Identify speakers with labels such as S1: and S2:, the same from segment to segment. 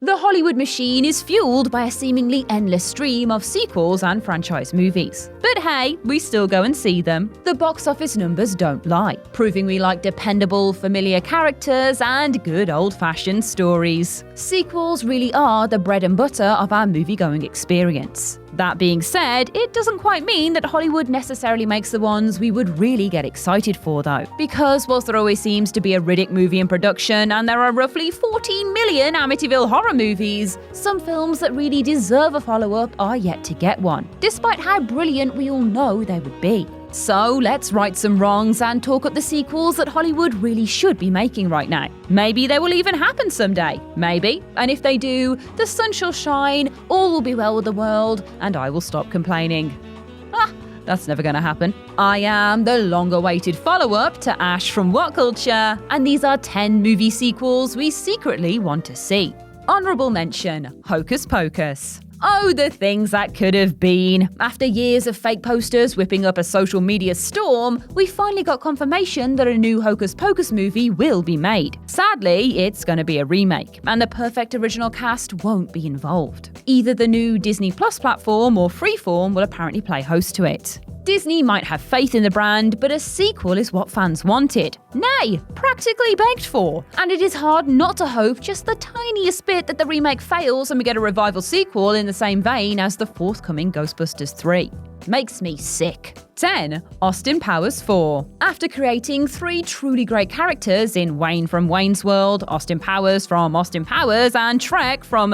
S1: The Hollywood machine is fueled by a seemingly endless stream of sequels and franchise movies. But hey, we still go and see them. The box office numbers don't lie, proving we like dependable, familiar characters and good old-fashioned stories. Sequels really are the bread and butter of our movie-going experience. That being said, it doesn't quite mean that Hollywood necessarily makes the ones we would really get excited for though. Because whilst there always seems to be a Riddick movie in production and there are roughly 14 million Amityville horror movies, some films that really deserve a follow-up are yet to get one, despite how brilliant we all know they would be. So let's right some wrongs and talk up the sequels that Hollywood really should be making right now. Maybe they will even happen someday. Maybe. And if they do, the sun shall shine, all will be well with the world, and I will stop complaining. That's never gonna happen. I am the long-awaited follow-up to Ash from What Culture, and these are 10 movie sequels we secretly want to see. Honourable mention, Hocus Pocus. Oh, the things that could have been. After years of fake posters whipping up a social media storm, we finally got confirmation that a new Hocus Pocus movie will be made. Sadly, it's going to be a remake, and the perfect original cast won't be involved. Either the new Disney Plus platform or Freeform will apparently play host to it. Disney might have faith in the brand, but a sequel is what fans wanted. Nay, practically begged for. And it is hard not to hope just the tiniest bit that the remake fails and we get a revival sequel in the same vein as the forthcoming Ghostbusters 3. Makes me sick. 10. Austin Powers 4. After creating 3 truly great characters in Wayne from Wayne's World, Austin Powers from Austin Powers, and Shrek from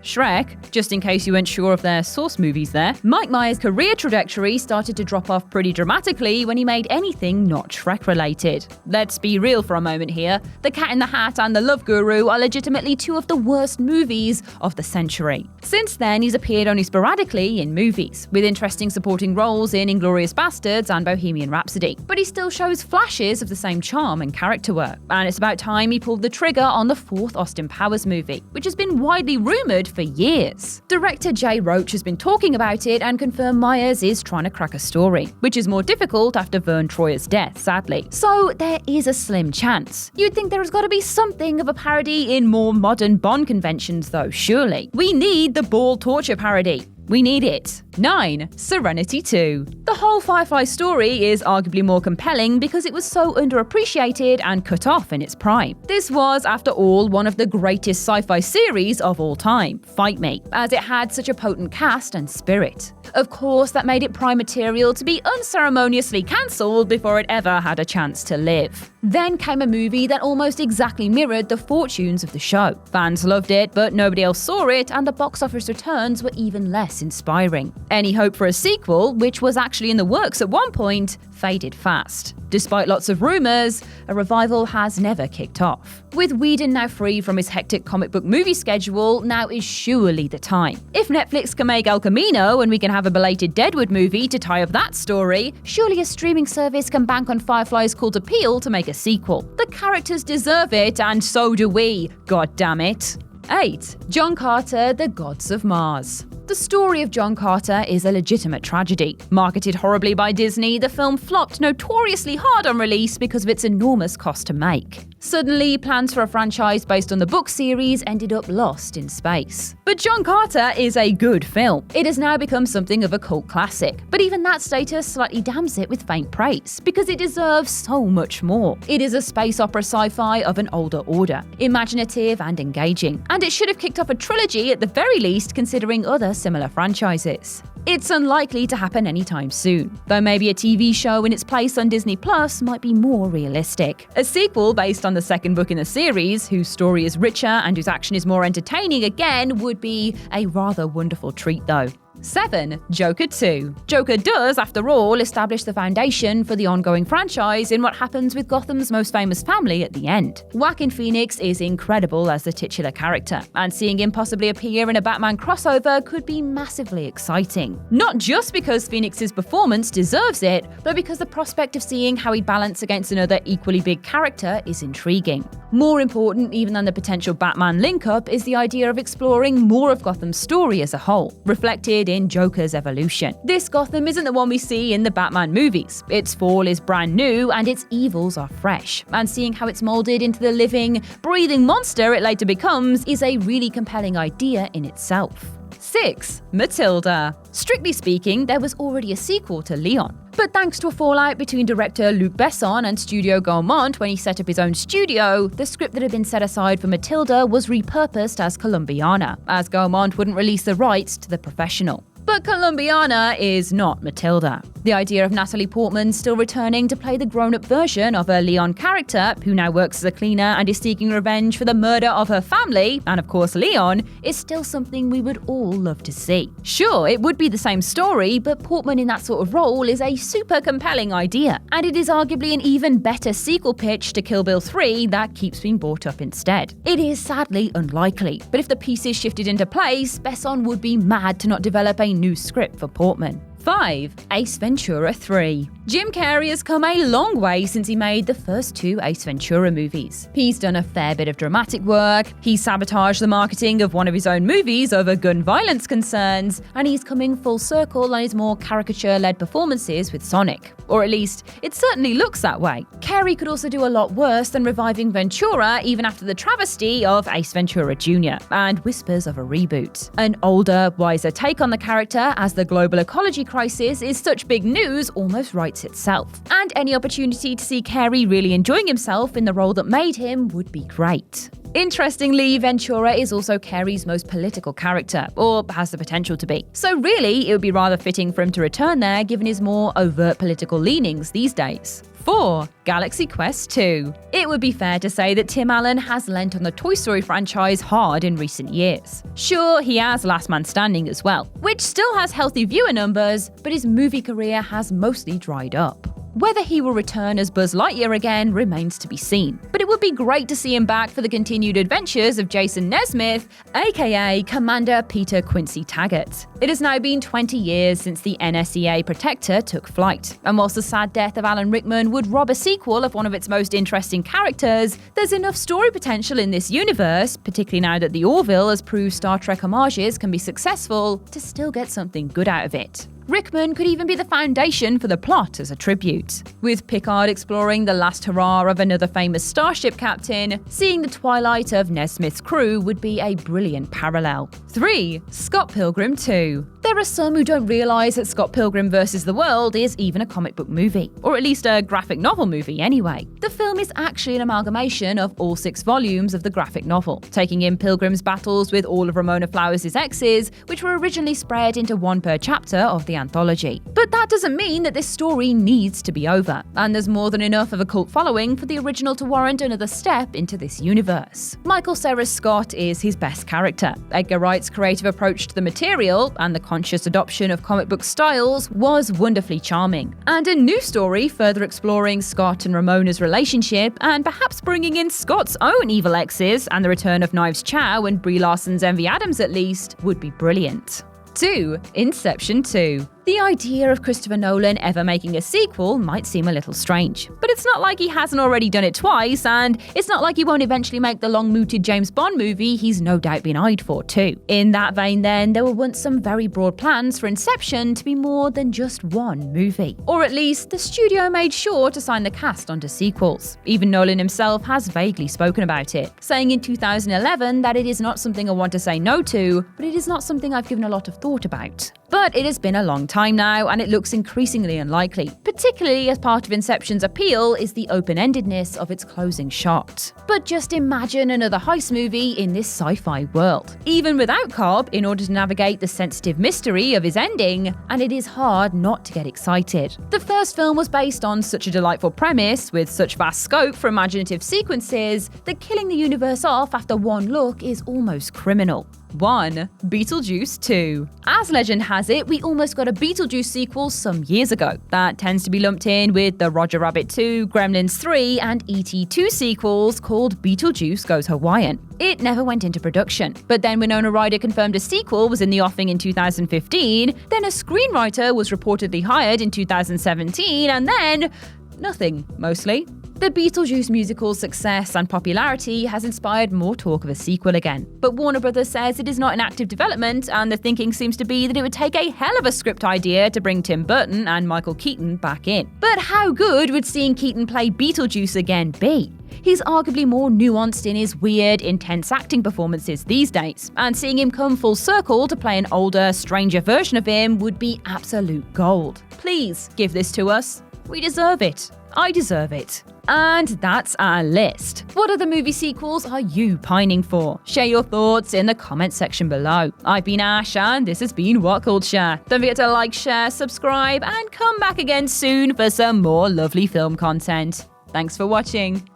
S1: Shrek, just in case you weren't sure of their source movies there, Mike Myers' career trajectory started to drop off pretty dramatically when he made anything not Shrek related. Let's be real for a moment here. The Cat in the Hat and The Love Guru are legitimately 2 of the worst movies of the century. Since then, he's appeared only sporadically in movies, with interesting supporting roles in Inglourious Bastards and Bohemian Rhapsody, but he still shows flashes of the same charm and character work. And it's about time he pulled the trigger on the 4th Austin Powers movie, which has been widely rumoured for years. Director Jay Roach has been talking about it and confirmed Myers is trying to crack a story, which is more difficult after Vern Troyer's death, sadly. So there is a slim chance. You'd think there has got to be something of a parody in more modern Bond conventions though, surely. We need the ball torture parody. We need it. 9. Serenity 2. The whole Firefly story is arguably more compelling because it was so underappreciated and cut off in its prime. This was, after all, one of the greatest sci-fi series of all time, Fight Me, as it had such a potent cast and spirit. Of course, that made it prime material to be unceremoniously cancelled before it ever had a chance to live. Then came a movie that almost exactly mirrored the fortunes of the show. Fans loved it, but nobody else saw it, and the box office returns were even less inspiring. Any hope for a sequel, which was actually in the works at one point, faded fast. Despite lots of rumours, a revival has never kicked off. With Whedon now free from his hectic comic book movie schedule, now is surely the time. If Netflix can make El Camino and we can have a belated Deadwood movie to tie up that story, surely a streaming service can bank on Firefly's cult appeal to make a sequel. The characters deserve it, and so do we, god damn it. 8. John Carter, The Gods of Mars. The story of John Carter is a legitimate tragedy. Marketed horribly by Disney, the film flopped notoriously hard on release because of its enormous cost to make. Suddenly, plans for a franchise based on the book series ended up lost in space. But John Carter is a good film. It has now become something of a cult classic, but even that status slightly damns it with faint praise, because it deserves so much more. It is a space opera sci-fi of an older order, imaginative and engaging, and it should have kicked off a trilogy at the very least, considering other similar franchises. It's unlikely to happen anytime soon, though maybe a TV show in its place on Disney Plus might be more realistic. A sequel based on the second book in the series, whose story is richer and whose action is more entertaining again, would be a rather wonderful treat though. 7. Joker 2. Joker does, after all, establish the foundation for the ongoing franchise in what happens with Gotham's most famous family at the end. Joaquin Phoenix is incredible as the titular character, and seeing him possibly appear in a Batman crossover could be massively exciting. Not just because Phoenix's performance deserves it, but because the prospect of seeing how he'd balance against another equally big character is intriguing. More important even than the potential Batman link-up is the idea of exploring more of Gotham's story as a whole, reflected in Joker's evolution. This Gotham isn't the one we see in the Batman movies. Its fall is brand new and its evils are fresh, and seeing how it's molded into the living, breathing monster it later becomes is a really compelling idea in itself. 6. Matilda. Strictly speaking, there was already a sequel to Leon. But thanks to a fallout between director Luc Besson and Studio Gaumont when he set up his own studio, the script that had been set aside for Matilda was repurposed as Columbiana, as Gaumont wouldn't release the rights to the professional. But Columbiana is not Matilda. The idea of Natalie Portman still returning to play the grown-up version of her Leon character, who now works as a cleaner and is seeking revenge for the murder of her family, and of course Leon, is still something we would all love to see. Sure, it would be the same story, but Portman in that sort of role is a super compelling idea, and it is arguably an even better sequel pitch to Kill Bill 3 that keeps being brought up instead. It is sadly unlikely, but if the pieces shifted into place, Besson would be mad to not develop a new script for Portman. 5. Ace Ventura 3. Jim Carrey has come a long way since he made the first 2 Ace Ventura movies. He's done a fair bit of dramatic work, he sabotaged the marketing of one of his own movies over gun violence concerns, and he's coming full circle on his more caricature-led performances with Sonic. Or at least, it certainly looks that way. Carrey could also do a lot worse than reviving Ventura even after the travesty of Ace Ventura Jr. and whispers of a reboot. An older, wiser take on the character as the global ecology crisis is such big news almost writes itself. And any opportunity to see Carrey really enjoying himself in the role that made him would be great. Interestingly, Ventura is also Carrey's most political character, or has the potential to be. So really, it would be rather fitting for him to return there given his more overt political leanings these days. 4. Galaxy Quest 2. It would be fair to say that Tim Allen has lent on the Toy Story franchise hard in recent years. Sure, he has Last Man Standing as well, which still has healthy viewer numbers, but his movie career has mostly dried up. Whether he will return as Buzz Lightyear again remains to be seen, but it would be great to see him back for the continued adventures of Jason Nesmith, aka Commander Peter Quincy Taggart. It has now been 20 years since the NSEA Protector took flight, and whilst the sad death of Alan Rickman would rob a sequel of one of its most interesting characters, there's enough story potential in this universe, particularly now that the Orville has proved Star Trek homages can be successful, to still get something good out of it. Rickman could even be the foundation for the plot as a tribute. With Picard exploring the last hurrah of another famous starship captain, seeing the twilight of Nesmith's crew would be a brilliant parallel. 3. Scott Pilgrim 2. There are some who don't realise that Scott Pilgrim vs. the World is even a comic book movie, or at least a graphic novel movie anyway. The film is actually an amalgamation of all 6 volumes of the graphic novel, taking in Pilgrim's battles with all of Ramona Flowers' exes, which were originally spread into 1 per chapter of the anthology. But that doesn't mean that this story needs to be over, and there's more than enough of a cult following for the original to warrant another step into this universe. Michael Cera's Scott is his best character. Edgar Wright's creative approach to the material, and the conscious adoption of comic book styles, was wonderfully charming. And a new story further exploring Scott and Ramona's relationship, and perhaps bringing in Scott's own evil exes, and the return of Knives Chow and Brie Larson's Envy Adams at least, would be brilliant. 2. Inception 2. The idea of Christopher Nolan ever making a sequel might seem a little strange, but it's not like he hasn't already done it twice, and it's not like he won't eventually make the long-mooted James Bond movie he's no doubt been eyed for too. In that vein then, there were once some very broad plans for Inception to be more than just one movie. Or at least, the studio made sure to sign the cast onto sequels. Even Nolan himself has vaguely spoken about it, saying in 2011 that it is not something I want to say no to, but it is not something I've given a lot of thought about. But it has been a long time now, and it looks increasingly unlikely, particularly as part of Inception's appeal is the open-endedness of its closing shot. But just imagine another heist movie in this sci-fi world. Even without Cobb, in order to navigate the sensitive mystery of his ending, and it is hard not to get excited. The first film was based on such a delightful premise, with such vast scope for imaginative sequences, that killing the universe off after one look is almost criminal. 1. Beetlejuice 2. As legend has it, we almost got a Beetlejuice sequel some years ago. That tends to be lumped in with the Roger Rabbit 2, Gremlins 3, and E.T. 2 sequels called Beetlejuice Goes Hawaiian. It never went into production, but then Winona Ryder confirmed a sequel was in the offing in 2015, then a screenwriter was reportedly hired in 2017, and then nothing, mostly. The Beetlejuice musical's success and popularity has inspired more talk of a sequel again, but Warner Bros. Says it is not in active development, and the thinking seems to be that it would take a hell of a script idea to bring Tim Burton and Michael Keaton back in. But how good would seeing Keaton play Beetlejuice again be? He's arguably more nuanced in his weird, intense acting performances these days, and seeing him come full circle to play an older, stranger version of him would be absolute gold. Please give this to us. We deserve it. I deserve it. And that's our list. What other movie sequels are you pining for? Share your thoughts in the comment section below. I've been Ash, and this has been What Culture. Don't forget to like, share, subscribe, and come back again soon for some more lovely film content. Thanks for watching.